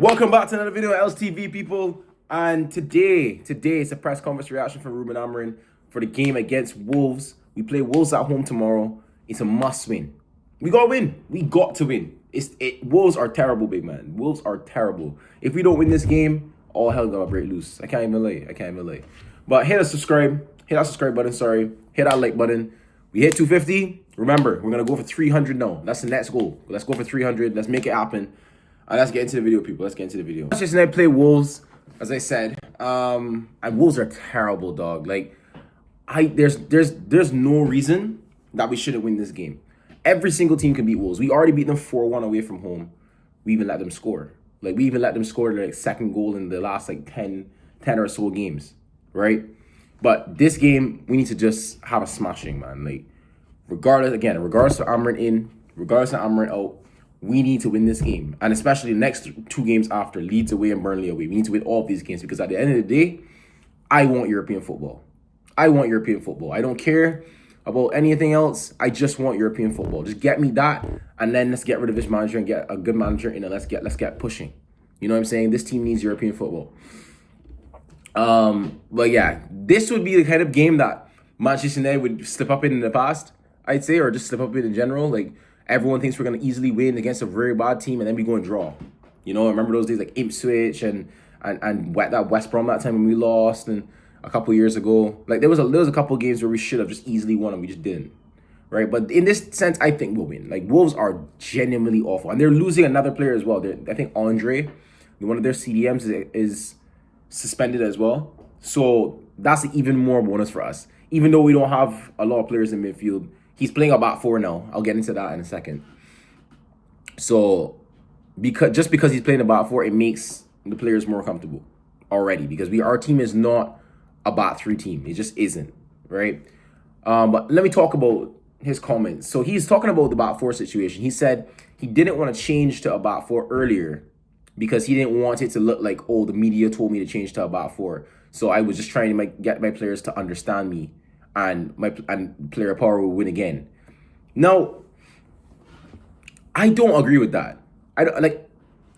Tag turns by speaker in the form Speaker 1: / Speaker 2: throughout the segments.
Speaker 1: Welcome back to another video, LSTV people. And today it's a press conference reaction from Ruben Amorim for the game against Wolves. We play Wolves at home tomorrow. It's a must win. We gotta win. We got to win. Wolves are terrible, big man. Wolves are terrible. If we don't win this game, all hell gonna break loose. I can't even lie. But hit that subscribe button. Sorry, hit that like button. We hit 250. Remember, we're gonna go for 300 now. That's the next goal. Let's go for 300. Let's make it happen. Let's get into the video, people. Let's get into the video. Manchester United play Wolves, as I said. And Wolves are terrible, dog. Like, there's no reason that we shouldn't win this game. Every single team can beat Wolves. We already beat them 4-1 away from home. We even let them score. Like, we even let them score their second goal in the last 10 or so games, right? But this game, we need to just have a smashing, man. Like, regardless of Amorim in, regardless of Amorim out, we need to win this game. And especially the next two games after, Leeds away and Burnley away. We need to win all of these games because at the end of the day, I want European football. I don't care about anything else. I just want European football. Just get me that, and then let's get rid of this manager and get a good manager in, and let's get pushing. You know what I'm saying? This team needs European football. But yeah, this would be the kind of game that Manchester United would slip up in the past, I'd say, or just slip up in general. Like, everyone thinks we're going to easily win against a very bad team, and then we go and draw. You know, I remember those days like Ipswich and that West Brom that time when we lost, and a couple years ago. Like, there was a couple of games where we should have just easily won, and we just didn't. Right? But in this sense, I think we'll win. Like, Wolves are genuinely awful. And they're losing another player as well. I think Andre, one of their CDMs, is suspended as well. So that's even more bonus for us. Even though we don't have a lot of players in midfield, he's playing a back four now. I'll get into that in a second. So because he's playing a back four, it makes the players more comfortable already. Because our team is not a back three team. It just isn't, right? But let me talk about his comments. So he's talking about the back four situation. He said he didn't want to change to a back four earlier because he didn't want it to look like, oh, the media told me to change to a back four. So I was just trying to get my players to understand me, and player power will win again. Now, I don't agree with that.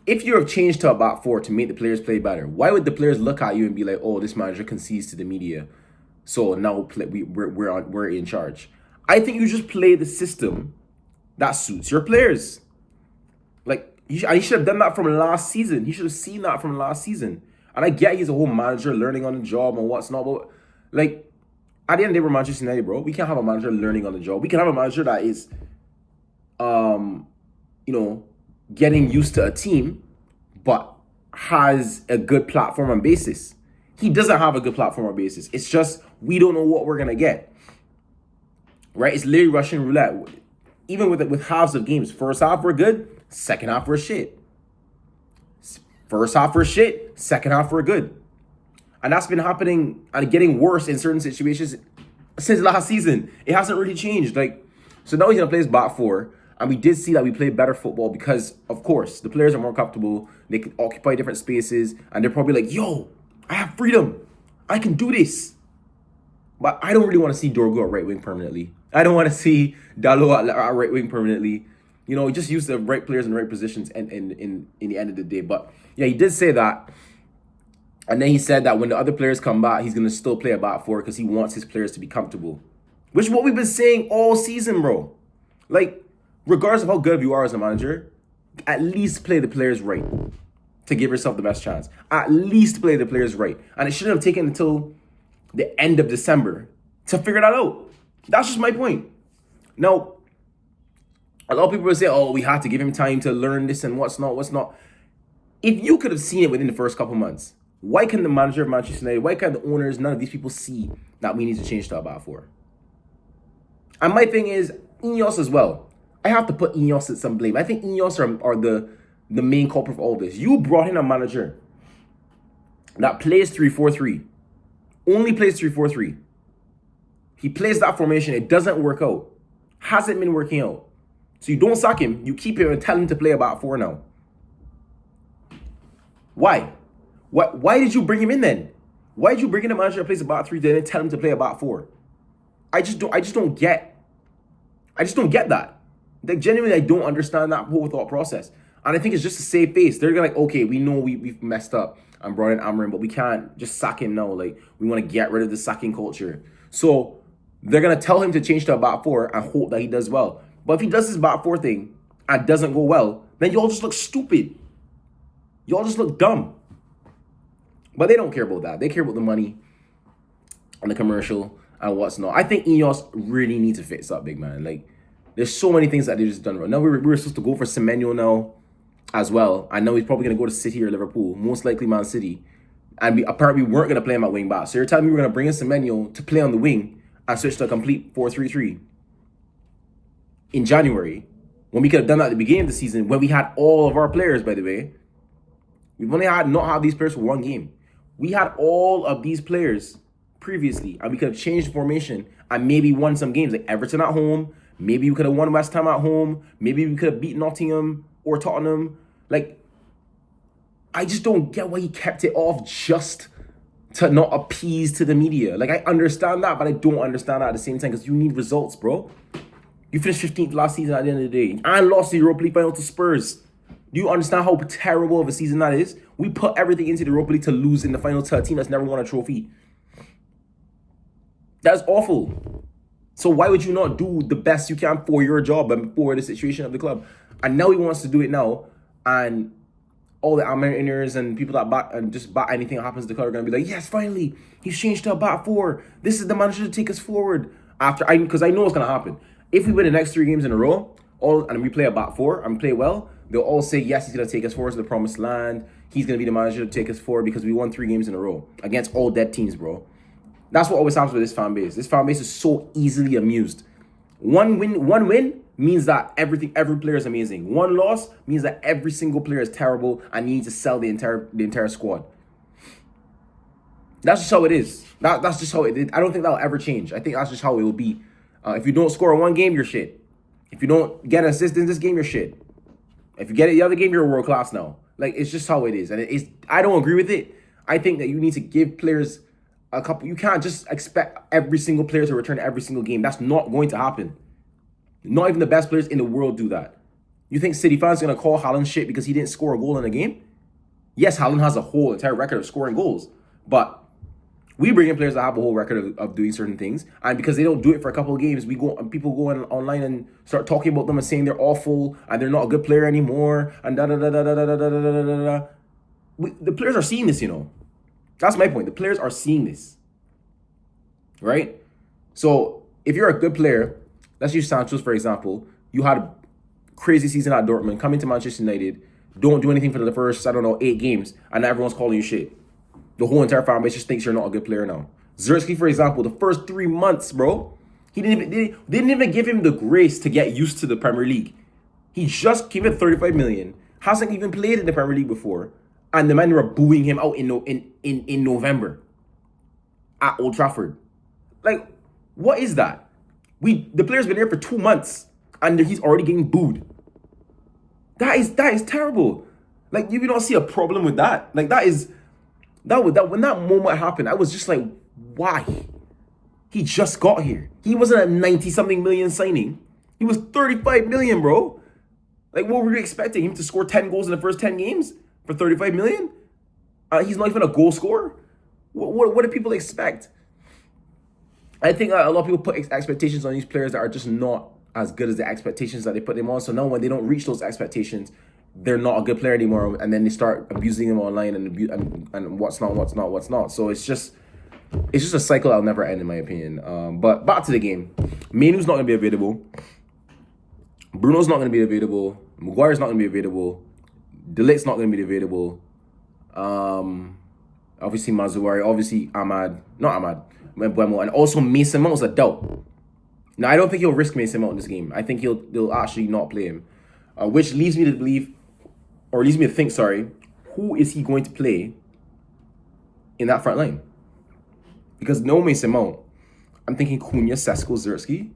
Speaker 1: If you have changed to a back four to make the players play better, why would the players look at you and be like, "Oh, this manager concedes to the media, so now we're in charge"? I think you just play the system that suits your players. Like, he should have done that from last season. He should have seen that from last season. And I get he's a whole manager learning on the job and what's not, but like, at the end of the day, we're Manchester United, bro. We can't have a manager learning on the job. We can have a manager that is, getting used to a team, but has a good platform and basis. He doesn't have a good platform or basis. It's just we don't know what we're gonna get. Right? It's literally Russian roulette. Even with halves of games, first half we're good, second half we're shit. First half we're shit, second half we're good. And that's been happening and getting worse in certain situations since last season. It hasn't really changed. So now he's gonna play his back four, and we did see that we played better football because, of course, the players are more comfortable. They can occupy different spaces, and they're probably like, "Yo, I have freedom. I can do this." But I don't really want to see Dorgo at right wing permanently. I don't want to see Dalot at right wing permanently. You know, just use the right players in the right positions and in the end of the day. But yeah, he did say that. And then he said that when the other players come back, he's going to still play a back four because he wants his players to be comfortable. Which is what we've been saying all season, bro. Like, regardless of how good you are as a manager, at least play the players right to give yourself the best chance. At least play the players right. And it shouldn't have taken until the end of December to figure that out. That's just my point. Now, a lot of people will say, "Oh, we had to give him time to learn this and what's not." If you could have seen it within the first couple months, why can the manager of Manchester United, why can the owners, none of these people see that we need to change to a back four? And my thing is, Ineos as well. I have to put Ineos at some blame. I think Ineos are the main culprit of all this. You brought in a manager that plays 3-4-3. Only plays 3-4-3. He plays that formation. It doesn't work out. Hasn't been working out. So you don't sack him. You keep him and tell him to play a back four now. Why? Why did you bring him in then? Why did you bring in a manager that plays a back three then and tell him to play a back four? I just don't get that. Like, genuinely, I don't understand that whole thought process. And I think it's just a safe face. They're like, okay, we know we've messed up and brought in Amarim, but we can't just sack him now. Like, we want to get rid of the sacking culture. So they're going to tell him to change to a back four and hope that he does well. But if he does his back four thing and doesn't go well, then y'all just look stupid. Y'all just look dumb. But they don't care about that. They care about the money and the commercial and what's not. I think Ineos really need to fix up, big man. Like, there's so many things that they just done wrong. Now we were supposed to go for Semenyo now as well. I know he's probably going to go to City or Liverpool, most likely Man City. And apparently we weren't going to play him at wing back. So you're telling me we're going to bring in Semenyo to play on the wing and switch to a complete 4-3-3 in January, when we could have done that at the beginning of the season, when we had all of our players, by the way. We've only not had these players for one game. We had all of these players previously, and we could have changed the formation and maybe won some games, like Everton at home. Maybe we could have won West Ham at home. Maybe we could have beat Nottingham or Tottenham. Like, I just don't get why he kept it off just to not appease to the media. Like, I understand that, but I don't understand that at the same time, because you need results, bro. You finished 15th last season at the end of the day. I lost the Europa League final to Spurs. Do you understand how terrible of a season that is? We put everything into the Europa League to lose in the final to a team that's never won a trophy. That's awful. So why would you not do the best you can for your job and for the situation of the club? And now he wants to do it now, and all the Americaners and people that back anything that happens to the club are gonna be like, yes, finally, he's changed to a back four. This is the manager to take us forward. Because I know what's gonna happen. If we win the next 3 games in a row, and we play a back four and play well, they'll all say, yes, he's gonna take us forward to the promised land. He's gonna be the manager to take us forward because we won 3 games in a row against all dead teams, bro. That's what always happens with this fan base. This fan base is so easily amused. One win means that every player is amazing. One loss means that every single player is terrible and you need to sell the entire squad. That's just how it is. That's just how it is. I don't think that'll ever change. I think that's just how it will be. If you don't score in one game, you're shit. If you don't get an assist in this game, you're shit. If you get it the other game, you're world class now. Like, it's just how it is. And I don't agree with it. I think that you need to give players a couple. You can't just expect every single player to return every single game. That's not going to happen. Not even the best players in the world do that. You think City fans are going to call Haaland shit because he didn't score a goal in a game? Yes, Haaland has a whole entire record of scoring goals. But we bring in players that have a whole record of doing certain things. And because they don't do it for a couple of games, people go online and start talking about them and saying they're awful and they're not a good player anymore. And da-da-da-da-da-da-da-da-da-da. The players are seeing this, you know. That's my point. The players are seeing this. Right? So, if you're a good player, let's use Sancho, for example. You had a crazy season at Dortmund, coming to Manchester United, don't do anything for the first, 8 games, and everyone's calling you shit. The whole entire fan base just thinks you're not a good player now. Zerski, for example, the first 3 months, bro, they didn't even give him the grace to get used to the Premier League. He just came at 35 million, hasn't even played in the Premier League before, and the men were booing him out in November at Old Trafford. Like, what is that? The player's been there for 2 months and he's already getting booed. That is terrible. Like, you don't see a problem with that. Like, when that moment happened, I was just like, why? He just got here. He wasn't a 90-something million signing. He was 35 million, bro. Like, what were we expecting? Him to score 10 goals in the first 10 games for 35 million? He's not even a goal scorer? What do people expect? I think a lot of people put expectations on these players that are just not as good as the expectations that they put them on. So now when they don't reach those expectations, they're not a good player anymore, and then they start abusing them online and what's not. So it's just a cycle that'll never end, in my opinion. But back to the game. Mainu's not going to be available. Bruno's not going to be available. Maguire's not going to be available. De Ligt's not going to be available. Obviously Mazuari. Obviously Mbeumo, and also Mason Mount's a doubt. Now, I don't think he'll risk Mason Mount in this game. I think they'll actually not play him. Which leads me to think, who is he going to play in that front line? Because no Mason Mount. I'm thinking Cunha, Sesko, Zerski.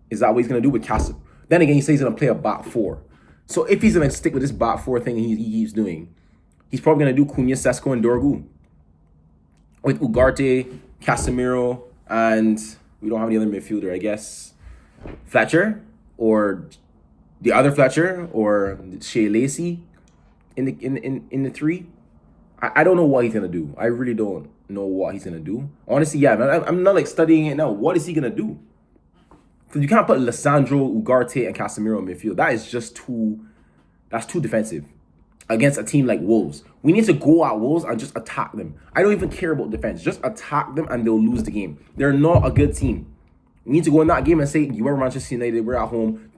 Speaker 1: Is that what he's going to do with Castle? Then again, he says he's going to play a back four. So if he's going to stick with this back four thing he keeps doing, he's probably going to do Cunha, Sesko, and Dorgu. With Ugarte, Casemiro, and we don't have any other midfielder, I guess. Fletcher or the other Fletcher or Shea Lacey in the three. I don't know what he's gonna do. I really don't know what he's gonna do. Honestly, yeah, man, I'm not like studying it now. What is he gonna do? Because you can't put Lissandro, Ugarte, and Casemiro in midfield. That is just too. That's too defensive against a team like Wolves. We need to go at Wolves and just attack them. I don't even care about defense. Just attack them and they'll lose the game. They're not a good team. We need to go in that game and say, you are Manchester United, we're at home.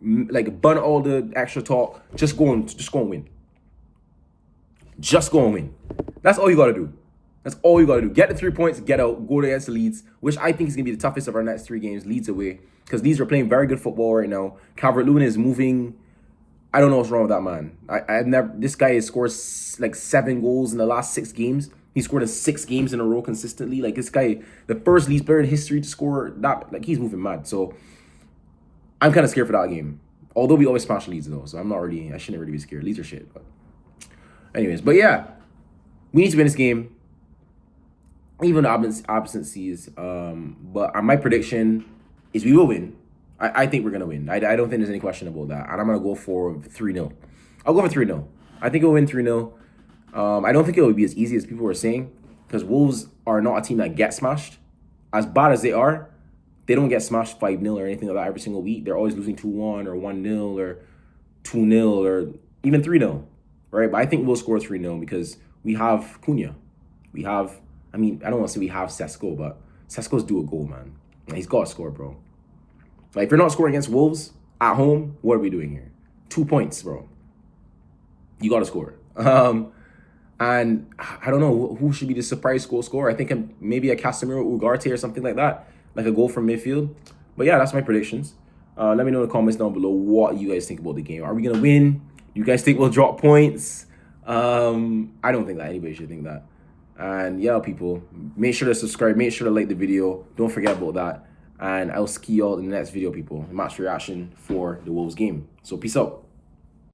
Speaker 1: Like, bun all the extra talk. Just go and win. Just go and win. That's all you got to do. That's all you got to do. Get the 3 points, get out, go against the Leeds, which I think is going to be the toughest of our next 3 games. Leeds away. Because Leeds are playing very good football right now. Calvert-Lewin is moving. I don't know what's wrong with that man. I've never. This guy has scored like 7 goals in the last 6 games. He scored in 6 games in a row consistently. Like, this guy, the first Leeds player in history to score that. Like, he's moving mad. So I'm kind of scared for that game. Although we always smash Leeds though, so I shouldn't really be scared. Leeds are shit. But anyways, but yeah, we need to win this game. Even the absences. But my prediction is we will win. I think we're going to win. I don't think there's any question about that. And I'm going to go for 3-0. I'll go for 3-0. I think we'll win 3-0. I don't think it will be as easy as people were saying. Because Wolves are not a team that gets smashed. As bad as they are, they don't get smashed 5-0 or anything like that every single week. They're always losing 2-1 or 1-0 or 2-0 or even 3-0. Right? But I think we'll score 3-0 because we have Cunha. We have, I don't want to say we have Sesko, but Sesko's due a goal, man. He's got to score, bro. Like, if you're not scoring against Wolves at home, what are we doing here? 2 points, bro. You got to score. And I don't know who should be the surprise goal scorer. I think maybe a Casemiro Ugarte or something like that. Like a goal from midfield. But yeah, that's my predictions. Let me know in the comments down below what you guys think about the game. Are we going to win? You guys think we'll drop points? I don't think that. Anybody should think that. And yeah, people, make sure to subscribe. Make sure to like the video. Don't forget about that. And I'll see y'all in the next video, people. Match reaction for the Wolves game. So peace out.